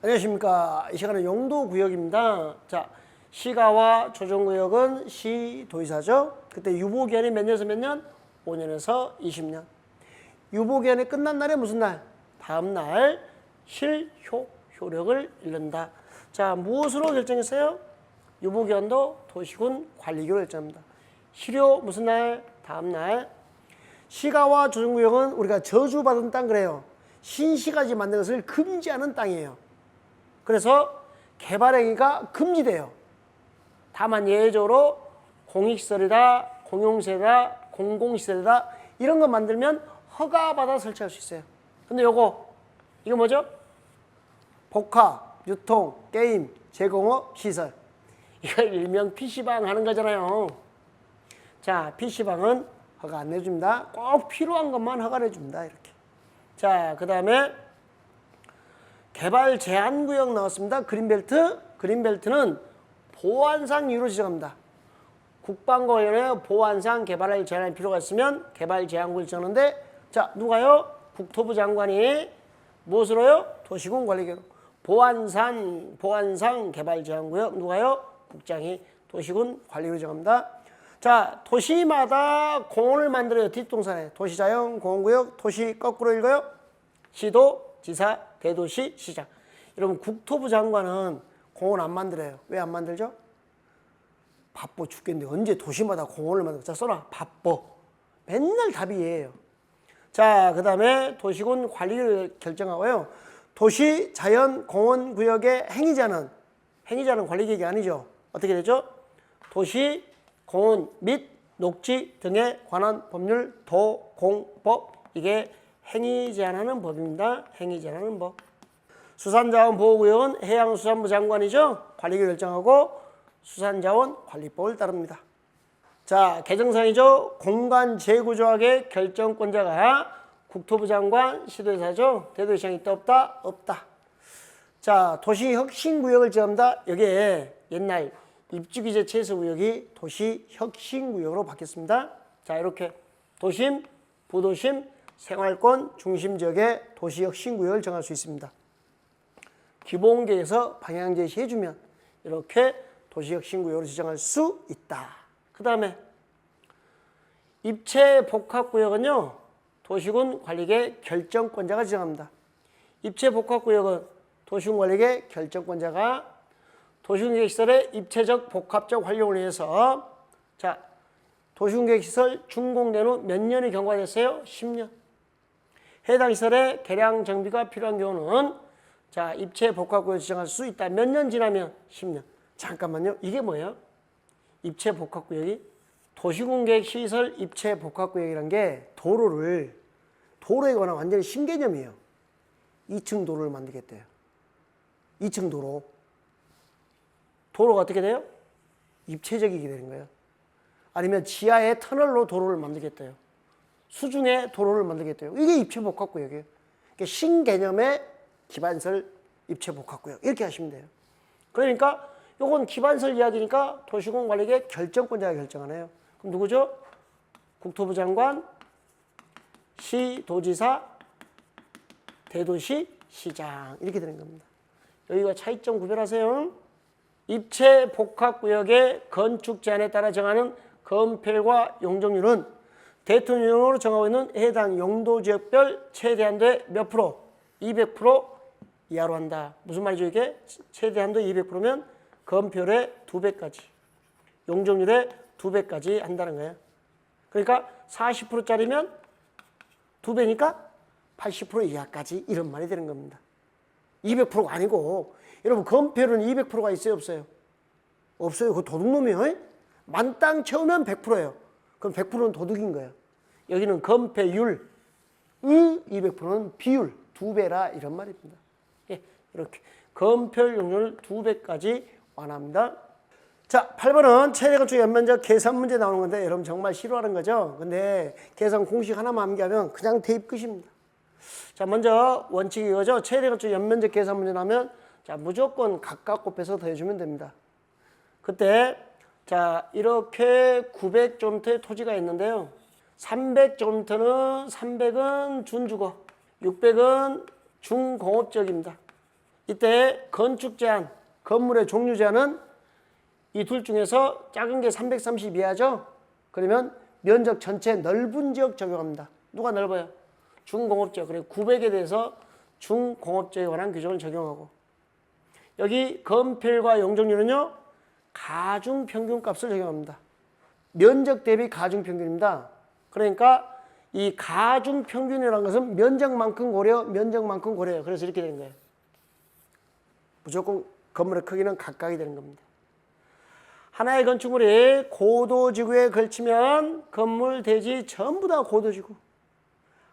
안녕하십니까. 이 시간은 용도구역입니다. 자, 시가와 조정구역은 시도지사죠. 그때 유보기한이 몇 년에서 몇 년? 5년에서 20년. 유보기한이 끝난 날이 무슨 날? 다음 날 효력을 잃는다. 자, 무엇으로 결정했어요? 유보기한도 도시군 관리기로 결정합니다. 실효 무슨 날? 다음 날. 시가와 조정구역은 우리가 저주받은 땅 그래요. 신시가지 만든 것을 금지하는 땅이에요. 그래서 개발 행위가 금지돼요. 다만 예외적으로 공익시설이다, 공용시설이다, 공공시설이다 이런 거 만들면 허가받아 설치할 수 있어요. 근데 이거 뭐죠? 복합, 유통, 게임, 제공업, 시설. 이거 일명 PC방 하는 거잖아요. 자, PC방은 허가 안 내줍니다. 꼭 필요한 것만 허가 내줍니다. 이렇게. 자, 그 다음에 개발 제한구역 나왔습니다. 그린벨트. 그린벨트는 보안상 이유로 지정합니다. 국방과 관련해 보안상 개발을 제한할 필요가 있으면 개발 제한구역을 지정하는데, 자, 누가요? 국토부 장관이 무엇으로요? 도시군 관리계로. 보안상 개발 제한구역 누가요? 국장이 도시군 관리로 지정합니다. 자, 도시마다 공원을 만들어요. 뒷동산에. 도시자연, 공원구역, 도시 거꾸로 읽어요. 시도, 지사, 대도시, 시장. 여러분 국토부 장관은 공원 안 만들어요. 왜 안 만들죠? 바빠 죽겠는데 언제 도시마다 공원을 만들어. 자, 써놔. 바빠. 맨날 답이 얘예요. 자, 그 다음에 도시군 관리를 결정하고요. 도시, 자연, 공원 구역의 행위자는 관리계획이 아니죠. 어떻게 되죠? 도시, 공원 및 녹지 등에 관한 법률, 도공법. 이게 행위 제한하는 법입니다. 행위 제한하는 법. 수산자원보호구역은 해양수산부 장관이죠. 관리계획 결정하고 수산자원관리법을 따릅니다. 자, 개정사항이죠. 공간 재구조학의 결정권자가 국토부 장관, 시도지사죠. 대도시장이 있다 없다? 없다. 자, 도시혁신구역을 지정합니다. 여기에 옛날 입주규제 최소구역이 도시혁신구역으로 바뀌었습니다. 자, 이렇게 도심, 부도심, 생활권 중심지역의 도시혁신구역을 정할 수 있습니다. 기본계획에서 방향 제시해주면 이렇게 도시혁신구역으로 지정할 수 있다. 그 다음에 입체복합구역은요, 도시군 관리계 결정권자가 지정합니다. 입체복합구역은 도시군 관리계 결정권자가 도시군계획시설의 입체적 복합적 활용을 위해서, 자, 도시군계획시설 준공된 후 몇 년이 경과됐어요? 10년. 해당 시설의 개량 정비가 필요한 경우는, 자, 입체복합구역을 지정할 수 있다. 몇 년 지나면? 10년. 잠깐만요. 이게 뭐예요? 입체복합구역이? 도시군계획시설 입체복합구역이란 게 도로에 관한 완전히 신개념이에요. 2층 도로를 만들겠대요. 2층 도로. 도로가 어떻게 돼요? 입체적이게 되는 거예요. 아니면 지하에 터널로 도로를 만들겠대요. 수중에 도로를 만들겠대요. 이게 입체복합구역이에요. 그러니까 신개념의 기반설 입체복합구역 이렇게 하시면 돼요. 그러니까 이건 기반설 이야기니까 도시군 관리계 결정권자가 결정하네요. 그럼 누구죠? 국토부 장관, 시도지사, 대도시, 시장 이렇게 되는 겁니다. 여기가 차이점 구별하세요. 입체복합구역의 건축 제한에 따라 정하는 건폐율과 용적률은 대통령령으로 정하고 있는 해당 용도지역별 최대 한도의 몇 프로? 200% 이하로 한다. 무슨 말이죠 이게? 최대 한도 200%면 건폐율의 2배까지, 용적률의 2배까지 한다는 거예요. 그러니까 40%짜리면 2배니까 80% 이하까지 이런 말이 되는 겁니다. 200%가 아니고, 여러분 건폐율은 200%가 있어요 없어요? 없어요. 그거 도둑놈이에요. 만땅 채우면 100%예요. 그럼 100%는 도둑인 거예요. 여기는 건폐율의 200%는 비율 2배라 이런 말입니다. 예, 이렇게 건폐율 용률 2배까지 완화합니다. 자, 8번은 체대건축 연면적 계산 문제 나오는 건데 여러분 정말 싫어하는 거죠. 근데 계산 공식 하나만 암기하면 그냥 대입 끝입니다. 자, 먼저 원칙이 이거죠. 체대건축 연면적 계산 문제 나오면, 자, 무조건 각각 곱해서 더해주면 됩니다. 그때, 자, 이렇게 900제곱미터의 토지가 있는데요. 300제곱미터는 300은 준주거, 600은 중공업지역입니다. 이때 건축 제한, 건물의 종류 제한은 이 둘 중에서 작은 게 330 이하죠? 그러면 면적 전체 넓은 지역 적용합니다. 누가 넓어요? 중공업지역. 그리고 900에 대해서 중공업지역에 관한 규정을 적용하고, 여기 건폐율과 용적률은요, 가중평균값을 적용합니다. 면적 대비 가중평균입니다. 그러니까 이 가중평균이라는 것은 면적만큼 고려, 면적만큼 고려해요. 그래서 이렇게 되는 거예요. 무조건 건물의 크기는 각각이 되는 겁니다. 하나의 건축물이 고도지구에 걸치면 건물, 대지 전부 다 고도지구.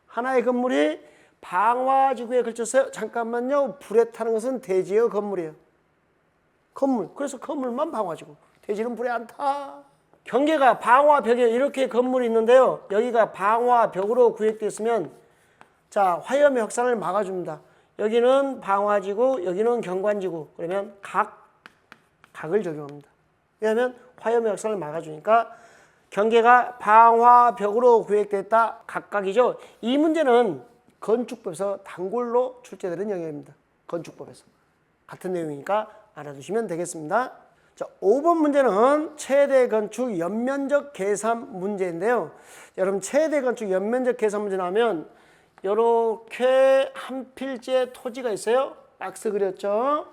하나의 건물이 방화지구에 걸쳤어요. 잠깐만요. 불에 타는 것은 대지예요, 건물이에요? 건물. 그래서 건물만 방화지구. 대지는 불에 안 타. 경계가 방화벽에 이렇게 건물이 있는데요. 여기가 방화벽으로 구획되어 있으면 자, 화염의 확산을 막아줍니다. 여기는 방화지구, 여기는 경관지구. 그러면 각을 적용합니다. 왜냐하면 화염의 확산을 막아주니까 경계가 방화벽으로 구획됐다. 각각이죠. 이 문제는 건축법에서 단골로 출제되는 영역입니다. 건축법에서. 같은 내용이니까 알아두시면 되겠습니다. 자, 5번 문제는 최대 건축 연면적 계산 문제인데요. 여러분, 최대 건축 연면적 계산 문제 나오면 이렇게 한 필지의 토지가 있어요. 박스 그렸죠.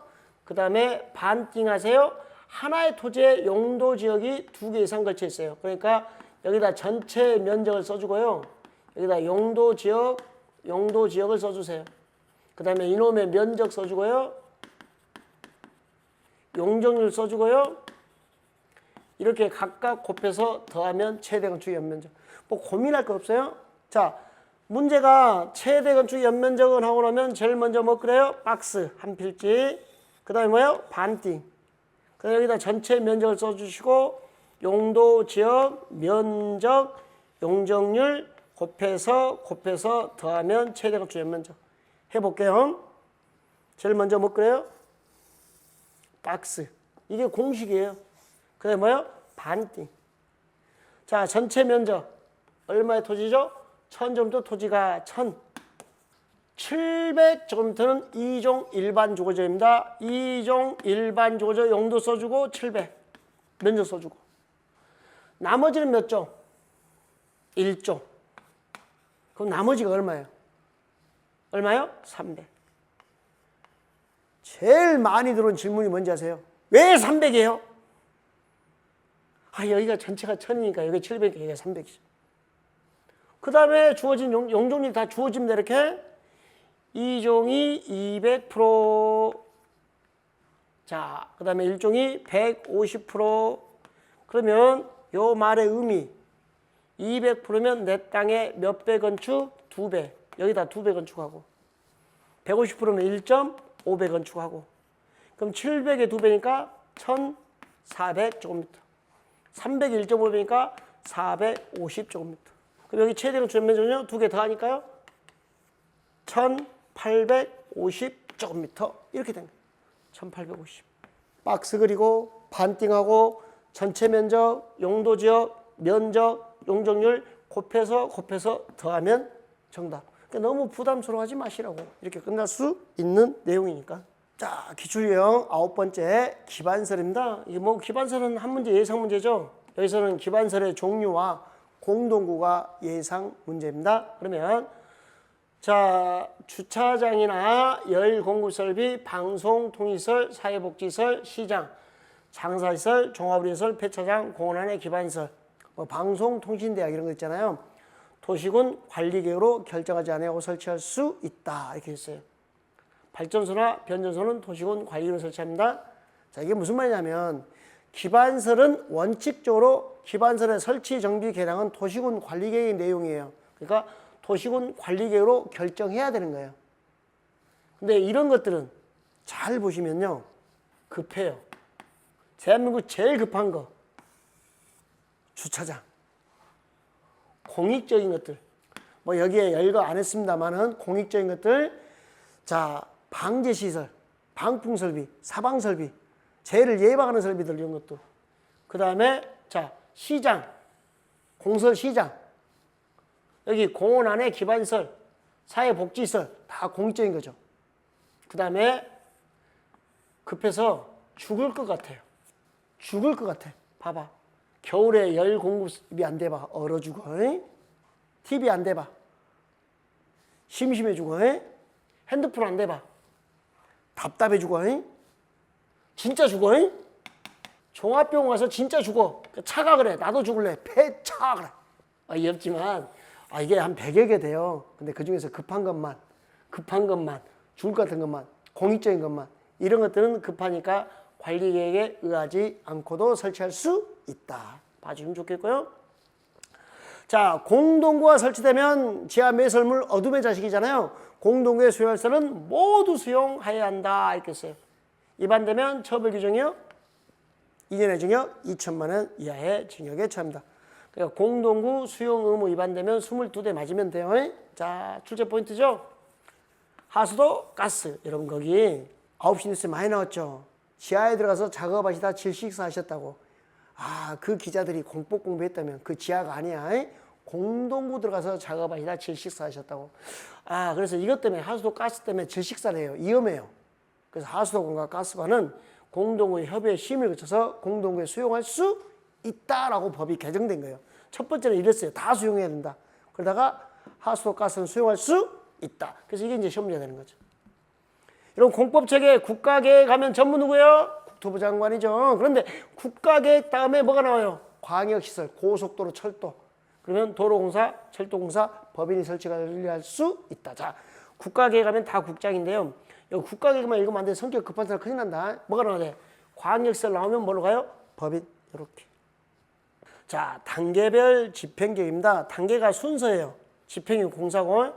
그 다음에 반띵하세요. 하나의 토지의 용도 지역이 2개 이상 걸쳐 있어요. 그러니까 여기다 전체 면적을 써주고요. 여기다 용도 지역을 써주세요. 그 다음에 이놈의 면적 써주고요. 용적률 써주고요. 이렇게 각각 곱해서 더하면 최대 건축 연면적. 뭐 고민할 거 없어요. 자, 문제가 최대 건축 연면적을 하고 나면 제일 먼저 뭐 그래요? 박스 한 필지. 그 다음에 뭐요? 반띵. 그다음 여기다 전체 면적을 써주시고 용도 지역, 면적, 용적률 곱해서 더하면 최대 건축 연면적. 해볼게요. 제일 먼저 뭐 그래요? 박스. 이게 공식이에요. 그다음에 뭐요? 반띵. 자, 전체 면적 얼마의 토지죠? 1000제곱미터 토지가 700제곱미터는 2종 일반 주거지입니다. 2종 일반 주거지 용도 써주고 700 면적 써주고. 나머지는 몇 종? 1종. 그럼 나머지가 얼마예요? 얼마요? 300. 제일 많이 들어온 질문이 뭔지 아세요? 왜 300이에요? 아, 여기가 전체가 1000이니까 여기 700, 여기가 300이죠. 그 다음에 주어진 용적률이 다 주어집니다. 이렇게 2종이 200%, 자, 그 다음에 1종이 150%. 그러면 요 말의 의미 200%면 내 땅에 몇 배 건축? 2배. 여기다 2배 건축하고 150%면 1.5배 건축하고, 그럼 700에 2배니까 1400제곱미터, 300에 1.5배니까 450제곱미터. 그럼 여기 최대 건축 연면적은요? 2개 더 하니까요 1850제곱미터 이렇게 된 거예요. 1850. 박스 그리고 반띵하고 전체 면적, 용도 지역, 면적, 용적률 곱해서 더하면 정답. 그러니까 너무 부담스러워하지 마시라고. 이렇게 끝날 수 있는 내용이니까. 자, 기출유형 9번째 기반설입니다. 이게 뭐 기반설은 한 문제 예상 문제죠. 여기서는 기반설의 종류와 공동구가 예상 문제입니다. 그러면 자, 주차장이나 열공구설비, 방송통일설, 사회복지설, 시장, 장사시설, 종합의료시설, 폐차장, 공원 안의 기반설, 뭐 방송통신대학 이런 거 있잖아요. 도시군 관리계획으로 결정하지 않고 설치할 수 있다. 이렇게 했어요. 발전소나 변전소는 도시군 관리계획으로 설치합니다. 자, 이게 무슨 말이냐면 기반설은 원칙적으로 기반설의 설치, 정비, 개량은 도시군 관리계획의 내용이에요. 그러니까 도시군 관리계획으로 결정해야 되는 거예요. 근데 이런 것들은 잘 보시면요, 급해요. 대한민국 제일 급한 거 주차장. 공익적인 것들, 뭐 여기에 열거 안 했습니다만은 공익적인 것들, 자, 방제시설, 방풍설비, 사방설비, 재해를 예방하는 설비들 이런 것도. 그 다음에 자, 시장, 공설시장, 여기 공원 안에 기반설, 사회복지시설 다 공익적인 거죠. 그 다음에 급해서 죽을 것 같아요. 죽을 것 같아. 봐봐. 겨울에 열 공급이 안 돼 봐. 얼어 죽어. 에? TV 안 돼 봐. 심심해 죽어. 에? 핸드폰 안 돼 봐. 답답해 죽어. 에? 진짜 죽어. 에? 종합병원 가서 진짜 죽어. 차가 그래. 나도 죽을래. 폐차 그래. 어이없지만 이게 한 100여 개 돼요. 근데 그중에서 급한 것만, 죽을 것 같은 것만, 공익적인 것만, 이런 것들은 급하니까 관리 계획에 의하지 않고도 설치할 수 있다. 봐주시면 좋겠고요. 자, 공동구가 설치되면 지하 매설물 어둠의 자식이잖아요. 공동구의 수용할사는 모두 수용하여야 한다. 이렇게 써요. 위반되면 처벌 규정이요. 2년의 징역, 2천만 원 이하의 징역에 처합니다. 그러니까 공동구 수용 의무 위반되면 22대 맞으면 돼요. 자, 출제 포인트죠. 하수도, 가스. 여러분 거기 9시 뉴스에 많이 나왔죠. 지하에 들어가서 작업하시다 질식사 하셨다고. 그 기자들이 공법 공부했다면 그 지하가 아니야. 공동구 들어가서 작업하시다 질식사 하셨다고. 그래서 이것 때문에 하수도, 가스 때문에 질식사를 해요. 위험해요. 그래서 하수도관과 가스관은 공동구의 협의에 심의를 거쳐서 공동구에 수용할 수 있다라고 법이 개정된 거예요. 첫 번째는 이랬어요. 다 수용해야 된다. 그러다가 하수도, 가스는 수용할 수 있다. 그래서 이게 이제 시험 문제가 되는 거죠. 이런 공법체계 국가계획 하면 전부 누구예요? 국토부 장관이죠. 그런데 국가계획 다음에 뭐가 나와요? 광역시설, 고속도로, 철도. 그러면 도로공사, 철도공사, 법인이 설치가 관리할 수 있다. 자, 국가계획 하면 다 국장인데요. 여기 국가계획만 읽으면 안 돼. 성격 급한 사람 큰일 난다. 뭐가 나와야 돼? 광역시설 나오면 뭐로 가요? 법인. 이렇게. 자, 단계별 집행계획입니다. 단계가 순서예요. 집행이 공사고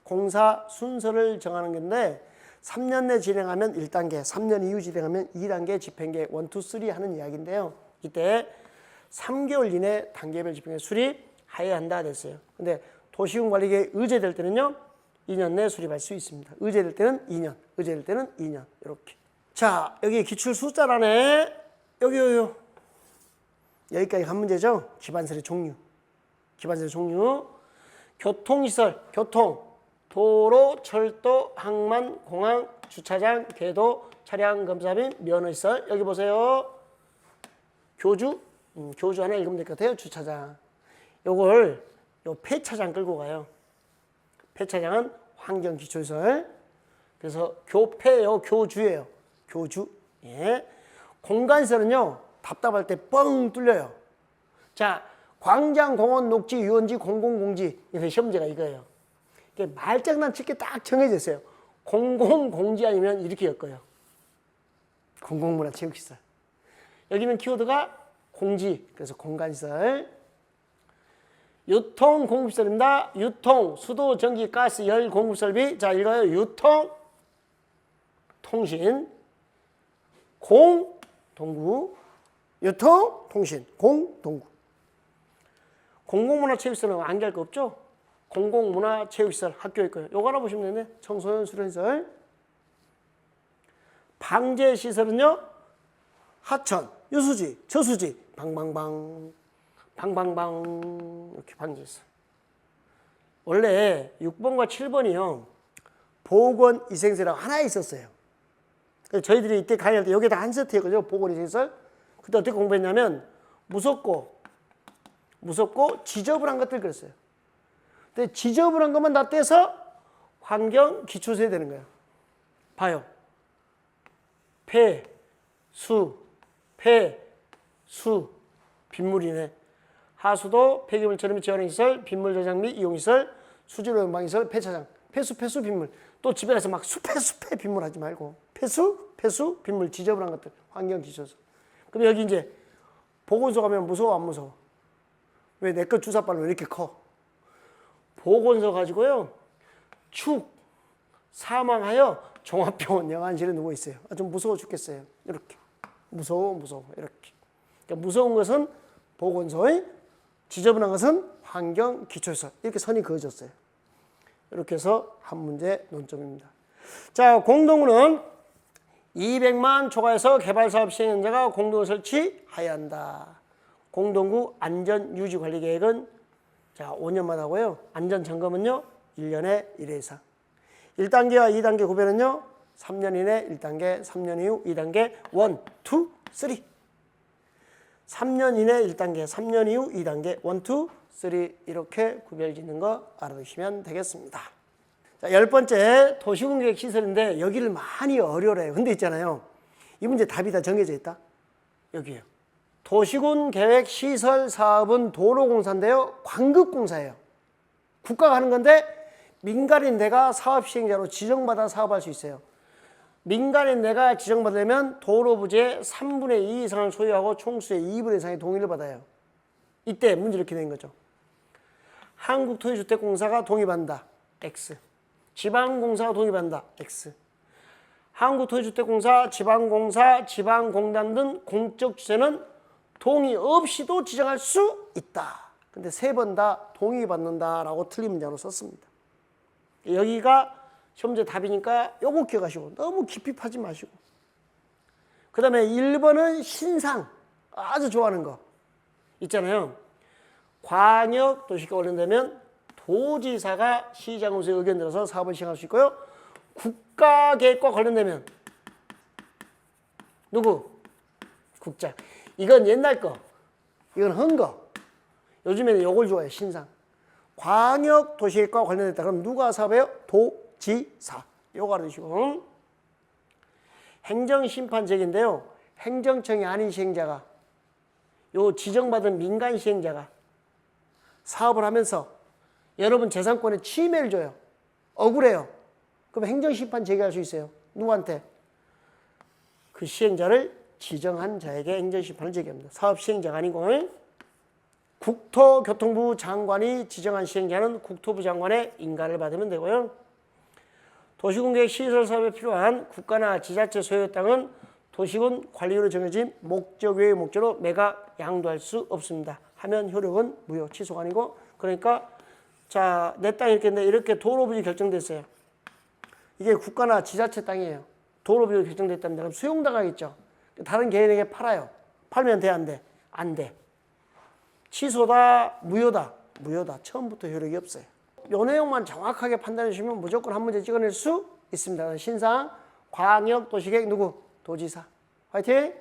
공사 순서를 정하는 건데 3년 내 진행하면 1단계, 3년 이후 진행하면 2단계 집행계획 1, 2, 3 하는 이야기인데요. 이때 3개월 이내 단계별 집행계획 수립하여야 한다 됐어요. 근데 도시군관리계획 의제될 때는요. 2년 내 수립할 수 있습니다. 의제될 때는 2년, 의제될 때는 2년 이렇게. 자, 여기 기출 숫자란에 여기 여기까지 한 문제죠. 기반설의 종류. 기반설의 종류. 교통시설, 교통, 도로, 철도, 항만, 공항, 주차장, 궤도, 차량 검사 및 면허시설. 여기 보세요. 교주, 교주 하나 읽으면 될 것 같아요. 주차장. 요걸 폐차장 끌고 가요. 폐차장은 환경기초시설. 그래서 교폐요, 교주예요. 교주. 예. 공간시설은요. 답답할 때 뻥 뚫려요. 자, 광장, 공원, 녹지, 유원지, 공공공지. 그래서 시험제가 이거예요. 이게 말장난 칠 게 딱 정해져 있어요. 공공공지 아니면 이렇게 엮어요. 공공문화체육시설. 여기는 키워드가 공지, 그래서 공간시설. 유통, 공급시설입니다. 유통, 수도, 전기, 가스, 열, 공급설비. 자, 읽어요. 유통, 통신, 공동구, 유통, 통신, 공동구. 공공문화체육시설은 암기할 거 없죠? 공공문화체육시설 학교 있고요. 요거 하나 보시면 되네. 청소년 수련시설. 방제시설은요. 하천, 유수지, 저수지, 방방방, 방방방 이렇게 방제시설. 원래 6번과 7번이요. 보건위생시설이라고 하나 있었어요. 저희들이 이때 강의할 때 여기다 한 세트였거든요. 보건위생시설. 그때 어떻게 공부했냐면 무섭고 지저분한 것들 그랬어요. 근데 지저분한 것만 다 떼서 환경 기초서야 되는 거예요. 봐요. 폐수, 빗물이네. 하수도, 폐기물 처리 및 재활용시설, 빗물 저장 및 이용시설, 수질 용방시설, 폐차장. 폐수, 빗물. 또 집에 가서 막 숲에 빗물 하지 말고. 폐수, 빗물, 지저분한 것들. 환경 기초서. 그럼 여기 이제 보건소 가면 무서워, 안 무서워? 왜 내 거 주사바는 왜 이렇게 커? 보건소 가지고요. 사망하여 종합병원 영안실에 누워 있어요. 좀 무서워 죽겠어요. 이렇게. 무서워. 이렇게. 그러니까 무서운 것은 보건소의, 지저분한 것은 환경 기초시설. 이렇게 선이 그어졌어요. 이렇게 해서 한 문제 논점입니다. 자, 공동구는 200만 초과해서 개발사업 시행 현장가 공동구 설치하여야 한다. 공동구 안전유지관리계획은 자 5년마다 하고요. 안전점검은요. 1년에 1회 이상. 1단계와 2단계 구별은요. 3년 이내 1단계, 3년 이후 2단계, 1, 2, 3. 3년 이내 1단계, 3년 이후 2단계, 1, 2, 3 이렇게 구별짓는 거 알아두시면 되겠습니다. 자, 10번째 도시공계획 시설인데 여기를 많이 어려워해요. 근데 있잖아요. 이 문제 답이 다 정해져 있다. 여기에요. 도시군 계획 시설 사업은 도로공사인데요. 광급공사예요. 국가가 하는 건데 민간인 내가 사업 시행자로 지정받아 사업할 수 있어요. 민간인 내가 지정받으려면 도로 부지의 3분의 2 이상을 소유하고 총수의 2분의 1 이상의 동의를 받아요. 이때 문제 이렇게 된 거죠. 한국토지주택공사가 동의받는다. X. 지방공사가 동의받는다. X. 한국토지주택공사, 지방공사, 지방공단 등 공적 주체는 동의 없이도 지정할 수 있다. 근데 세 번 다 동의받는다라고 틀린 문장으로 썼습니다. 여기가 시험제 답이니까 요거 기억하시고 너무 깊이 파지 마시고. 그 다음에 1번은 신상. 아주 좋아하는 거. 있잖아요. 광역도시가 관련되면 도지사가 시장군수의 의견 들어서 사업을 시행할 수 있고요. 국가계획과 관련되면 누구? 국장. 이건 옛날 거. 이건 헌거. 요즘에는 요걸 좋아해요. 신상. 광역도시계획과 관련됐다. 그럼 누가 사업해요? 도지사. 요거 알아두시고. 행정심판제기인데요. 행정청이 아닌 시행자가 요 지정받은 민간 시행자가 사업을 하면서 여러분 재산권에 침해를 줘요. 억울해요. 그럼 행정심판 제기할 수 있어요. 누구한테? 그 시행자를 지정한 자에게 행정심판을 제기합니다. 사업 시행자가 아니고. 국토교통부 장관이 지정한 시행자는 국토부 장관의 인가를 받으면 되고요. 도시군계획 시설사업에 필요한 국가나 지자체 소유 땅은 도시군 관리로 정해진 목적 외의 목적으로 매각 양도할 수 없습니다. 하면 효력은 무효, 취소가 아니고. 그러니까 자, 내 땅이 이렇게 있는데 이렇게 도로부지 결정됐어요. 이게 국가나 지자체 땅이에요. 도로부지가 결정됐답니다. 그럼 수용당하겠죠. 다른 개인에게 팔아요. 팔면 돼, 안 돼? 안 돼. 취소다, 무효다. 무효다. 처음부터 효력이 없어요. 요 내용만 정확하게 판단해 주시면 무조건 한 문제 찍어낼 수 있습니다. 신상, 광역도시계획 누구? 도지사. 화이팅!